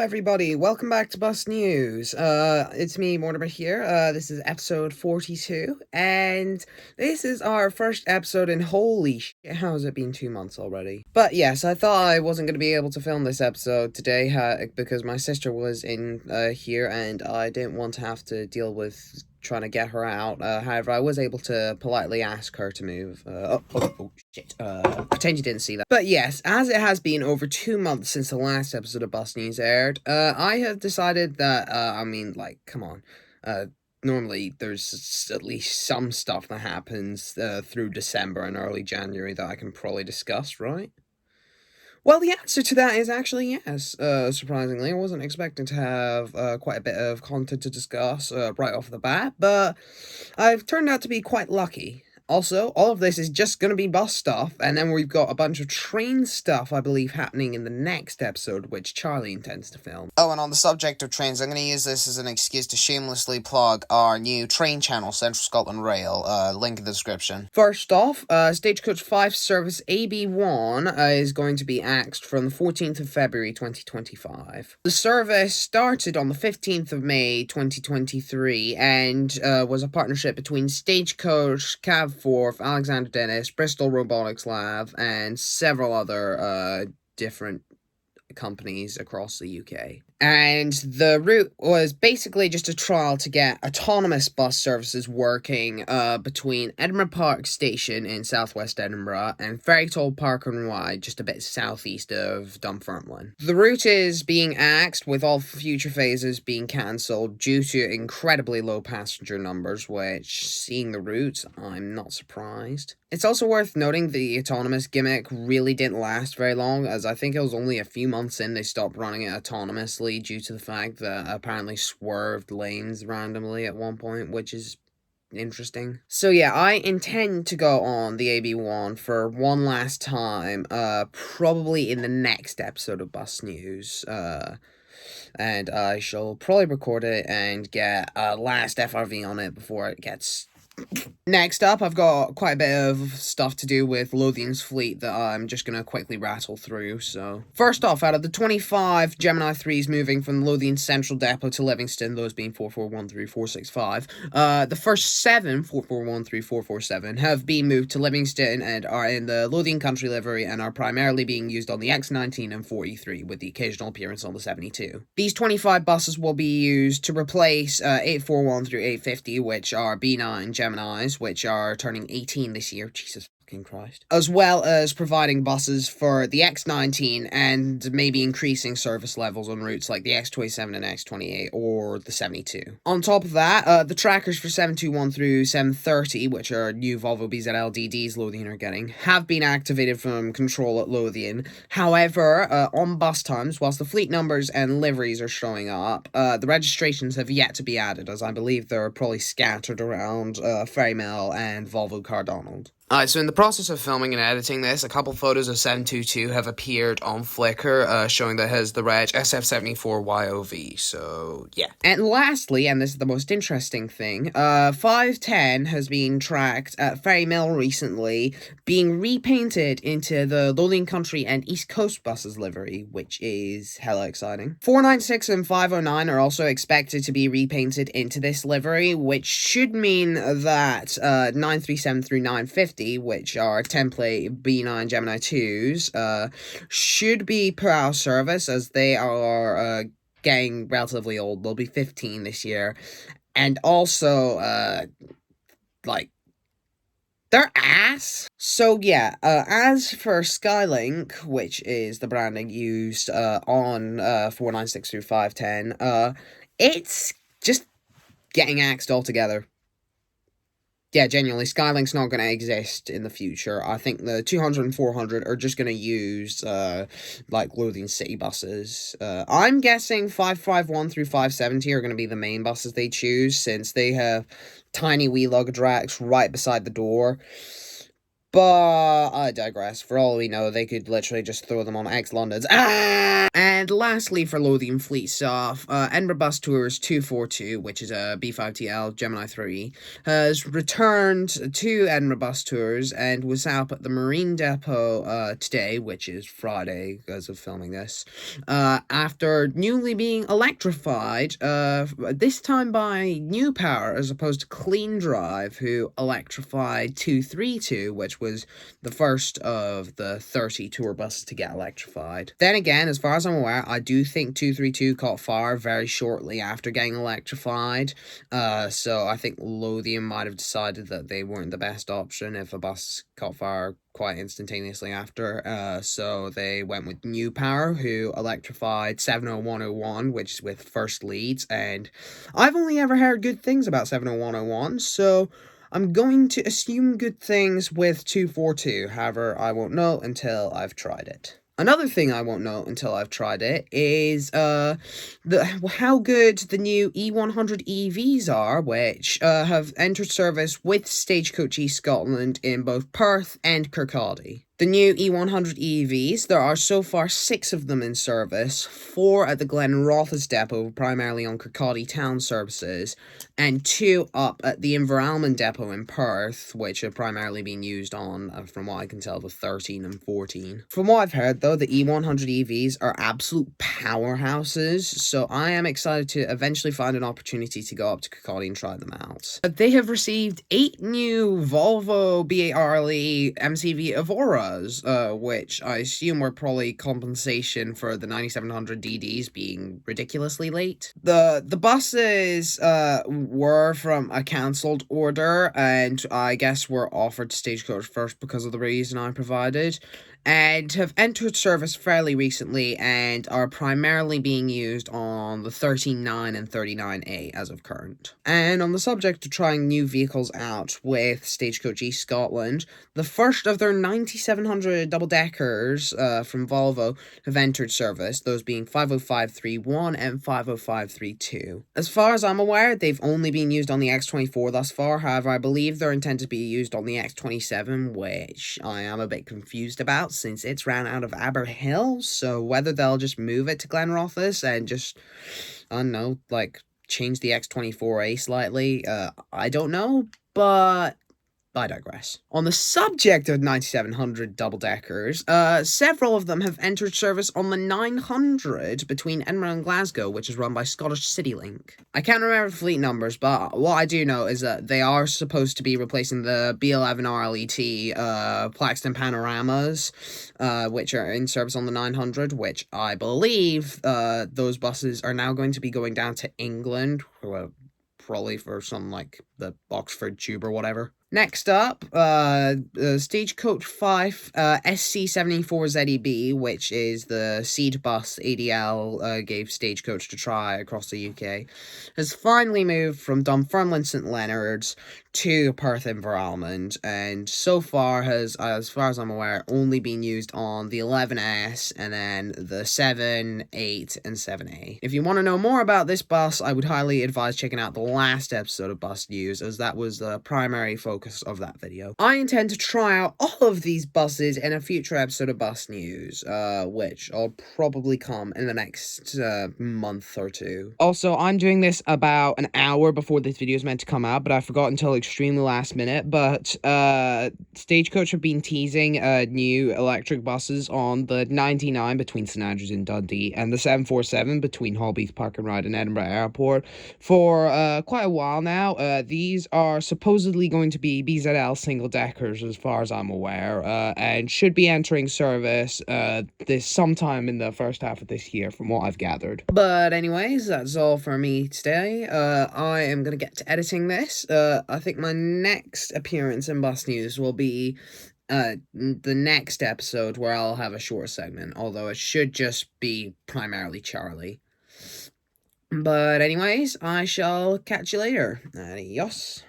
everybody, welcome back to Bus News. It's me, Mortimer here. This is episode 42, and this is our first episode in holy shit, how has it been 2 months already? But yes, I thought I wasn't going to be able to film this episode today, because my sister was in, here, and I didn't want to have to deal with trying to get her out. However, I was able to politely ask her to move. Shit. Pretend you didn't see that. But yes, as it has been over 2 months since the last episode of Bus News aired, I have decided that, come on. Normally there's at least some stuff that happens, through December and early January that I can probably discuss, right? Well, the answer to that is actually yes. Surprisingly, I wasn't expecting to have quite a bit of content to discuss right off the bat, but I've turned out to be quite lucky. Also, all of this is just going to be bus stuff, and then we've got a bunch of train stuff, I believe, happening in the next episode, which Charlie intends to film. Oh, and on the subject of trains, I'm going to use this as an excuse to shamelessly plug our new train channel, Central Scotland Rail, link in the description. First off, Stagecoach Fife service AB1 is going to be axed from the 14th of February 2025. The service started on the 15th of May 2023 and was a partnership between Stagecoach, Cab Forth, Alexander Dennis, Bristol Robotics Lab, and several other different companies across the UK. And the route was basically just a trial to get autonomous bus services working between Edinburgh Park Station in southwest Edinburgh and Ferrytoll Park and Ride, just a bit southeast of Dunfermline. The route is being axed, with all future phases being cancelled due to incredibly low passenger numbers, which, seeing the route, I'm not surprised. It's also worth noting the autonomous gimmick really didn't last very long, as I think it was only a few months in they stopped running it autonomously due to the fact that apparently swerved lanes randomly at one point, which is interesting. So yeah, I intend to go on the AB1 for one last time, probably in the next episode of Bus News, and I shall probably record it and get a last FRV on it before it gets... Next up, I've got quite a bit of stuff to do with Lothian's fleet that I'm just going to quickly rattle through, so... First off, out of the 25 Gemini 3s moving from Lothian Central Depot to Livingston, those being 4413-465, the first 7 4413-447 have been moved to Livingston and are in the Lothian Country livery and are primarily being used on the X19 and 43, with the occasional appearance on the 72. These 25 buses will be used to replace 841-850, which are B9 Geminis, which are turning 18 this year. Jesus fucking Christ. As well as providing buses for the X19 and maybe increasing service levels on routes like the X27 and X28 or the 72. On top of that, the trackers for 721 through 730, which are new Volvo BZL-DDs Lothian are getting, have been activated from control at Lothian. However, on bus times, whilst the fleet numbers and liveries are showing up, the registrations have yet to be added, as I believe they're probably scattered around Ferrymill and Volvo Cumbernauld. Alright, so in the process of filming and editing this, a couple photos of 722 have appeared on Flickr, showing that it has the reg SF74YOV, so yeah. And lastly, and this is the most interesting thing, 510 has been tracked at Ferrymill recently, being repainted into the Lothian Country and East Coast buses livery, which is hella exciting. 496 and 509 are also expected to be repainted into this livery, which should mean that 937 through 950, which are template B9 Gemini 2s, should be per hour service, as they are getting relatively old. They'll be 15 this year. And also, they're ass. So yeah, as for Skylink, which is the branding used on 496 through 510, it's just getting axed altogether. Yeah, genuinely, Skylink's not going to exist in the future. I think the 200 and 400 are just going to use, Lothian city buses. I'm guessing 551 through 570 are going to be the main buses they choose, since they have tiny wee luggage racks right beside the door. But I digress. For all we know, they could literally just throw them on ex-Londons. And lastly, for Lothian fleet stuff, Edinburgh Bus Tours 242, which is a B5TL Gemini 3, has returned to Edinburgh Bus Tours and was up at the Marine Depot today, which is Friday as of filming this, after newly being electrified, this time by New Power as opposed to Clean Drive, who electrified 232, which was the first of the 30 tour buses to get electrified. Then again, as far as I'm aware, I do think 232 caught fire very shortly after getting electrified, so I think Lothian might have decided that they weren't the best option if a bus caught fire quite instantaneously after, so they went with New Power, who electrified 70101, which is with First Leads, and I've only ever heard good things about 70101, so I'm going to assume good things with 242, however, I won't know until I've tried it. Another thing I won't know until I've tried it is how good the new E100 EVs are, which have entered service with Stagecoach East Scotland in both Perth and Kirkcaldy. The new E100 EVs, there are so far 6 of them in service, 4 at the Glenrothes depot, primarily on Kirkcaldy town services, and 2 up at the Inveralmond depot in Perth, which have primarily been used on, from what I can tell, the 13 and 14. From what I've heard, though, the E100 EVs are absolute powerhouses, so I am excited to eventually find an opportunity to go up to Kirkcaldy and try them out. They have received 8 new Volvo BARLE MCV Evoras, which I assume were probably compensation for the 9700 DDs being ridiculously late. The buses were from a cancelled order, and I guess were offered to Stagecoach first because of the reason I provided, and have entered service fairly recently and are primarily being used on the 13.9 and 39A as of current. And on the subject of trying new vehicles out with Stagecoach East Scotland, the first of their 9700 double-deckers from Volvo have entered service, those being 50531 and 50532. As far as I'm aware, they've only been used on the X24 thus far, however I believe they're intended to be used on the X27, which I am a bit confused about, since it's ran out of Aberhill, so whether they'll just move it to Glenrothes and just, I don't know, like, change the X24A slightly, I don't know, but I digress. On the subject of 9700 double-deckers, several of them have entered service on the 900 between Edinburgh and Glasgow, which is run by Scottish CityLink. I can't remember the fleet numbers, but what I do know is that they are supposed to be replacing the B11 RLET Plaxton Panoramas, which are in service on the 900, which I believe those buses are now going to be going down to England, probably for some, like, the Oxford Tube or whatever. Next up, Stagecoach Fife SC74ZEB, which is the seed bus ADL gave Stagecoach to try across the UK, has finally moved from Dunfermline St Leonard's to Perth Inveralmond, and so far has, as far as I'm aware, only been used on the 11S and then the 7, 8, and 7A. If you want to know more about this bus, I would highly advise checking out the last episode of Bus News, as that was the primary focus of that video. I intend to try out all of these buses in a future episode of Bus News, which I'll probably come in the next month or two. Also, I'm doing this about an hour before this video is meant to come out, but I forgot until extremely last minute, but Stagecoach have been teasing new electric buses on the 99 between St Andrews and Dundee and the 747 between Holbeath Park and Ride and Edinburgh Airport for quite a while now. These are supposedly going to be BZL single-deckers as far as I'm aware, and should be entering service this sometime in the first half of this year from what I've gathered. But anyways, that's all for me today. I am gonna get to editing this. I think my next appearance in Bus News will be the next episode, where I'll have a short segment, although it should just be primarily Charlie. But anyways, I shall catch you later. Adios.